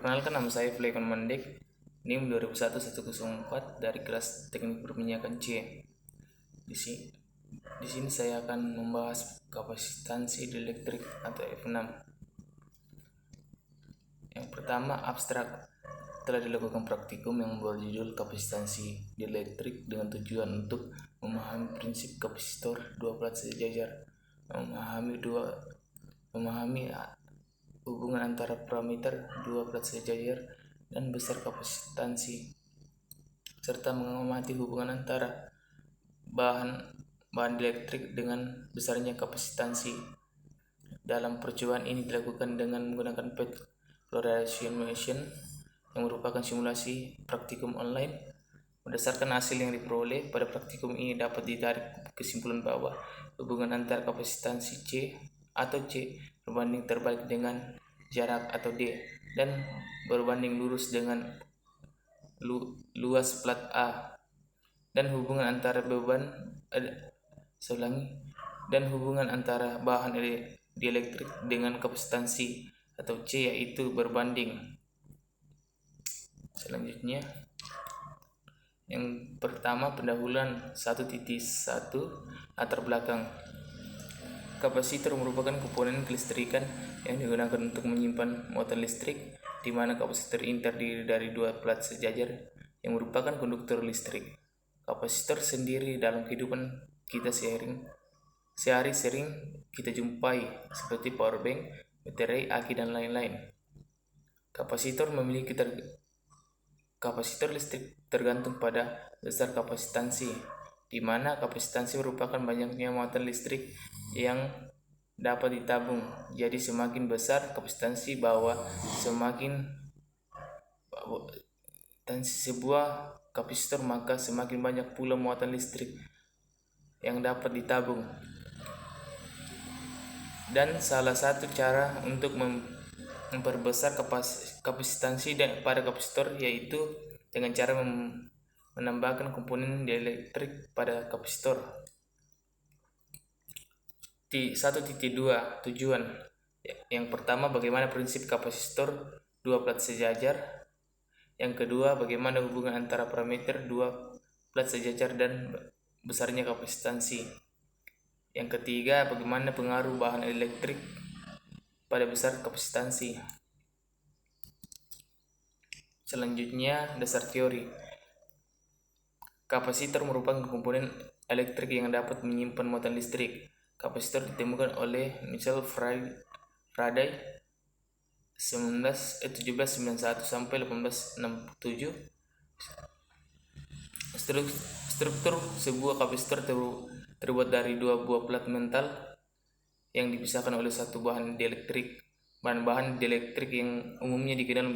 Perkenalkan, nama saya Flegon Mandek, NIM 201104 dari kelas Teknik Perminyakan C. Di sini saya akan membahas kapasitansi dieelektrik atau F6. Yang pertama, abstrak. Telah dilakukan praktikum yang berjudul kapasitansi dieelektrik dengan tujuan untuk memahami prinsip kapasitor dua plat sejajar, memahami hubungan antara parameter dua plat sejajar dan besar kapasitansi, serta mengamati hubungan antara bahan dieelektrik dengan besarnya kapasitansi. Dalam percobaan ini dilakukan dengan menggunakan PET fluorescence machine yang merupakan simulasi praktikum online. Berdasarkan hasil yang diperoleh pada praktikum ini dapat ditarik kesimpulan bahwa hubungan antara kapasitansi C atau C berbanding terbalik dengan jarak atau D dan berbanding lurus dengan luas plat A, dan hubungan antara hubungan antara bahan dieelektrik dengan kapasitansi atau C yaitu berbanding. Selanjutnya, yang pertama, pendahuluan 1.1 latar belakang. Kapasitor merupakan komponen kelistrikan yang digunakan untuk menyimpan muatan listrik, di mana kapasitor ini terdiri dari dua plat sejajar yang merupakan konduktor listrik. Kapasitor sendiri dalam kehidupan kita sehari sering kita jumpai seperti power bank, baterai, aki, dan lain-lain. Kapasitor listrik tergantung pada besar kapasitansi, di mana kapasitansi merupakan banyaknya muatan listrik yang dapat ditabung. Jadi semakin besar kapasitansi sebuah kapasitor, maka semakin banyak pula muatan listrik yang dapat ditabung. Dan salah satu cara untuk memperbesar kapasitansi pada kapasitor yaitu dengan cara menambahkan komponen dieelektrik pada kapasitor. 1.2 tujuan. Yang pertama, bagaimana prinsip kapasitor dua plat sejajar. Yang kedua, bagaimana hubungan antara parameter dua plat sejajar dan besarnya kapasitansi. Yang ketiga, bagaimana pengaruh bahan elektrik pada besar kapasitansi. Selanjutnya, dasar teori. Kapasitor merupakan komponen elektrik yang dapat menyimpan muatan listrik. Kapasitor ditemukan oleh Michael Faraday 1791 sampai 1867. Struktur sebuah kapasitor terbuat dari dua buah plat metal yang dipisahkan oleh satu bahan dieelektrik. Bahan-bahan dieelektrik yang umumnya dikenal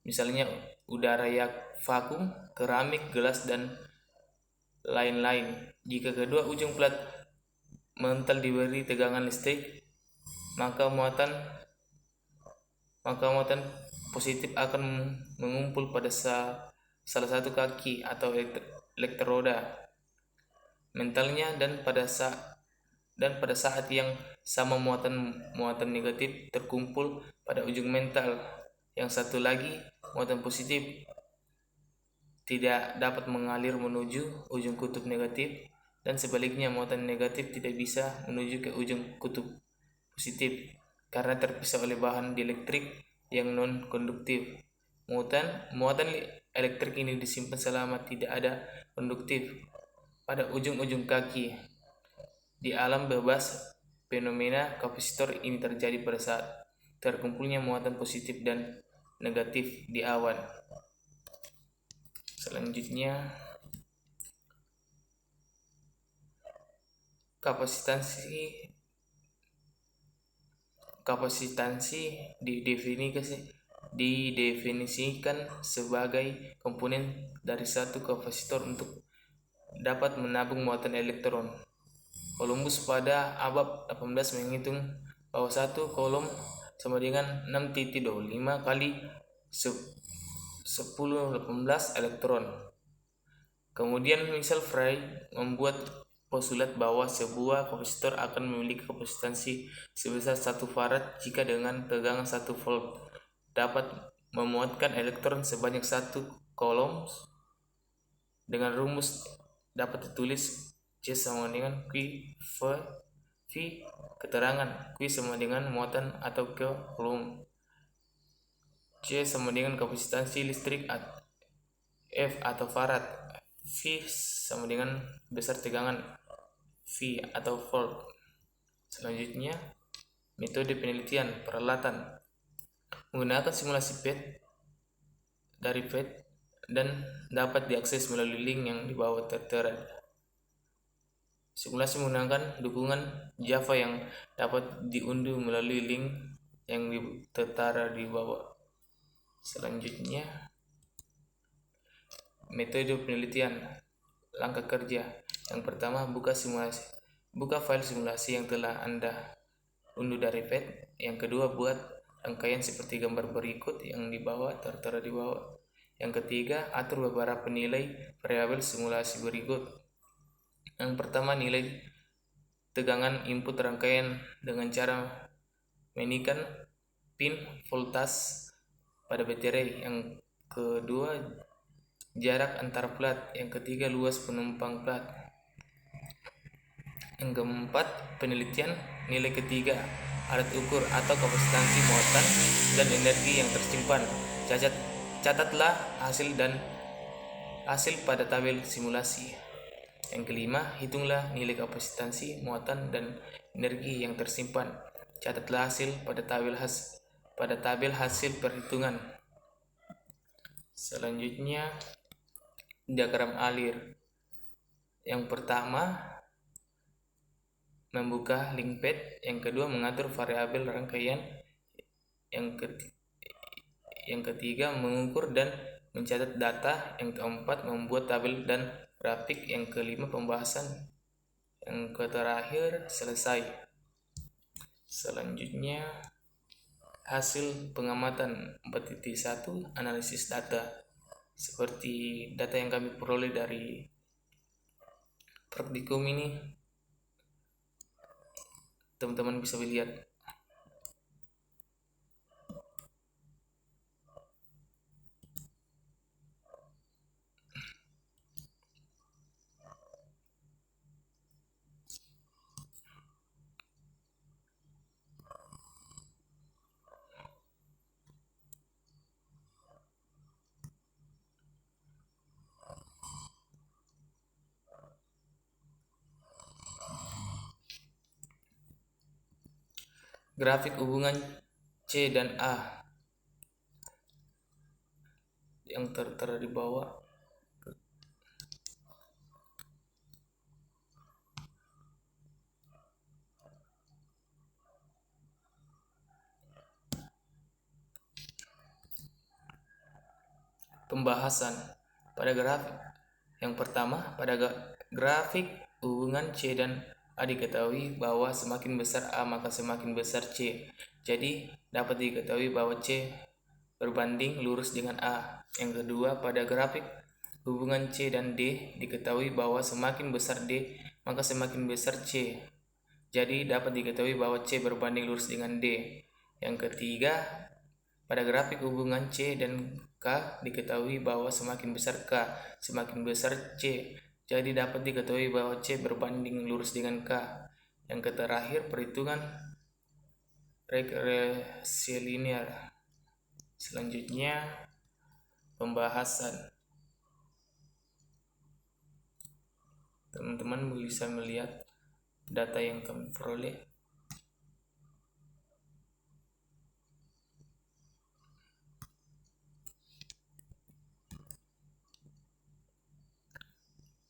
misalnya udara yak, vakum, keramik, gelas, dan lain-lain. Jika kedua ujung plat mental diberi tegangan listrik, maka muatan positif akan mengumpul pada salah satu kaki atau elektroda mentalnya, dan pada saat yang sama muatan negatif terkumpul pada ujung mental. Yang satu lagi, muatan positif tidak dapat mengalir menuju ujung kutub negatif, dan sebaliknya muatan negatif tidak bisa menuju ke ujung kutub positif karena terpisah oleh bahan dieelektrik yang non-konduktif. Muatan elektrik ini disimpan selama tidak ada konduktif pada ujung-ujung kaki. Di alam bebas, fenomena kapasitor ini terjadi pada saat terkumpulnya muatan positif dan negatif di awan. Selanjutnya, kapasitansi didefinisikan sebagai komponen dari satu kapasitor untuk dapat menabung muatan elektron. Columbus pada abad 18 menghitung bahwa satu coulomb sama dengan 6.25 kali 1018 elektron. Kemudian Michael Faraday membuat postulat bahwa sebuah kapasitor akan memiliki kapasitansi sebesar 1 farad jika dengan tegangan 1 volt dapat memuatkan elektron sebanyak satu kolom dengan rumus dapat ditulis C sama dengan Q V keterangan Q sama dengan muatan atau ke kolom, C sama dengan kapasitansi listrik, F atau farad, V sama dengan besar tegangan V atau volt. Selanjutnya, metode penelitian peralatan menggunakan simulasi PET dari PET dan dapat diakses melalui link yang di bawah tertera. Simulasi menggunakan dukungan Java yang dapat diunduh melalui link yang tertera di bawah. Selanjutnya, metode penelitian langkah kerja. Yang pertama, buka file simulasi yang telah Anda unduh dari PET. Yang kedua, buat rangkaian seperti gambar berikut yang di bawah tertera di bawah. Yang ketiga, atur beberapa nilai variabel simulasi berikut. Yang pertama, nilai tegangan input rangkaian dengan cara menaikkan pin voltage pada baterai. Yang kedua, jarak antar plat. Yang ketiga, luas penumpang plat. Yang keempat, penelitian nilai ketiga, alat ukur atau kapasitansi muatan dan energi yang tersimpan. Catatlah hasil pada tabel simulasi. Yang kelima, hitunglah nilai kapasitansi muatan dan energi yang tersimpan. Catatlah hasil pada tabel hasil perhitungan. Selanjutnya, diagram alir. Yang pertama, membuka link PET. Yang kedua, mengatur variabel rangkaian. Yang ketiga, mengukur dan mencatat data. Yang keempat, membuat tabel dan grafik. Yang kelima, pembahasan. Yang terakhir, selesai. Selanjutnya, hasil pengamatan 4.1 analisis data. Seperti data yang kami peroleh dari praktikum ini, teman-teman bisa lihat. Grafik hubungan C dan A yang tertera di bawah. Pembahasan pada grafik yang pertama, pada grafik hubungan C dan A diketahui bahwa semakin besar A maka semakin besar C. Jadi dapat diketahui bahwa C berbanding lurus dengan A. Yang kedua, pada grafik hubungan C dan D diketahui bahwa semakin besar D maka semakin besar C. Jadi dapat diketahui bahwa C berbanding lurus dengan D. Yang ketiga, pada grafik hubungan C dan K diketahui bahwa semakin besar K, semakin besar C. Jadi dapat diketahui bahwa C berbanding lurus dengan K. Yang terakhir, perhitungan regresi linear. Selanjutnya, pembahasan. Teman-teman bisa melihat data yang kami peroleh.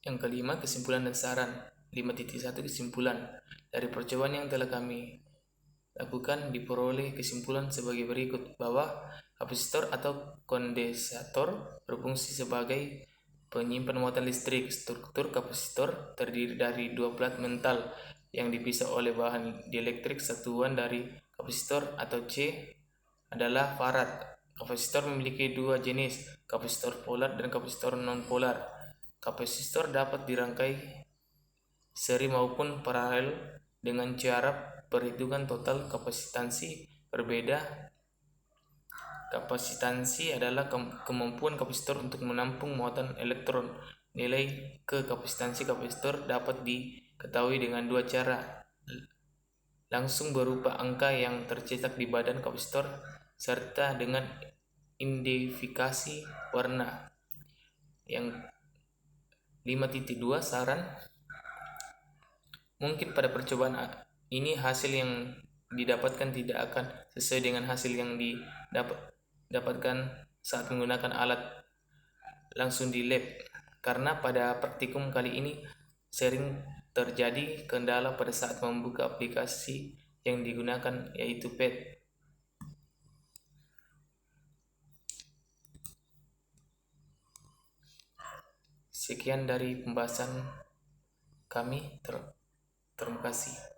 Yang kelima, kesimpulan dan saran. 5.1 kesimpulan. Dari percobaan yang telah kami lakukan, diperoleh kesimpulan sebagai berikut, bahwa kapasitor atau kondensator berfungsi sebagai penyimpan muatan listrik. Struktur kapasitor terdiri dari dua plat mental yang dipisah oleh bahan dielektrik. Satuan dari kapasitor atau C adalah farad. Kapasitor memiliki dua jenis, kapasitor polar dan kapasitor non-polar. Kapasitor dapat dirangkai seri maupun paralel dengan cara perhitungan total kapasitansi berbeda. Kapasitansi adalah kemampuan kapasitor untuk menampung muatan elektron. Nilai kapasitansi kapasitor dapat diketahui dengan dua cara. Langsung berupa angka yang tercetak di badan kapasitor serta dengan identifikasi warna. Yang 5.2 saran, mungkin pada percobaan ini hasil yang didapatkan tidak akan sesuai dengan hasil yang didapatkan saat menggunakan alat langsung di lab, karena pada praktikum kali ini sering terjadi kendala pada saat membuka aplikasi yang digunakan, yaitu PET. Sekian dari pembahasan kami. Terima kasih.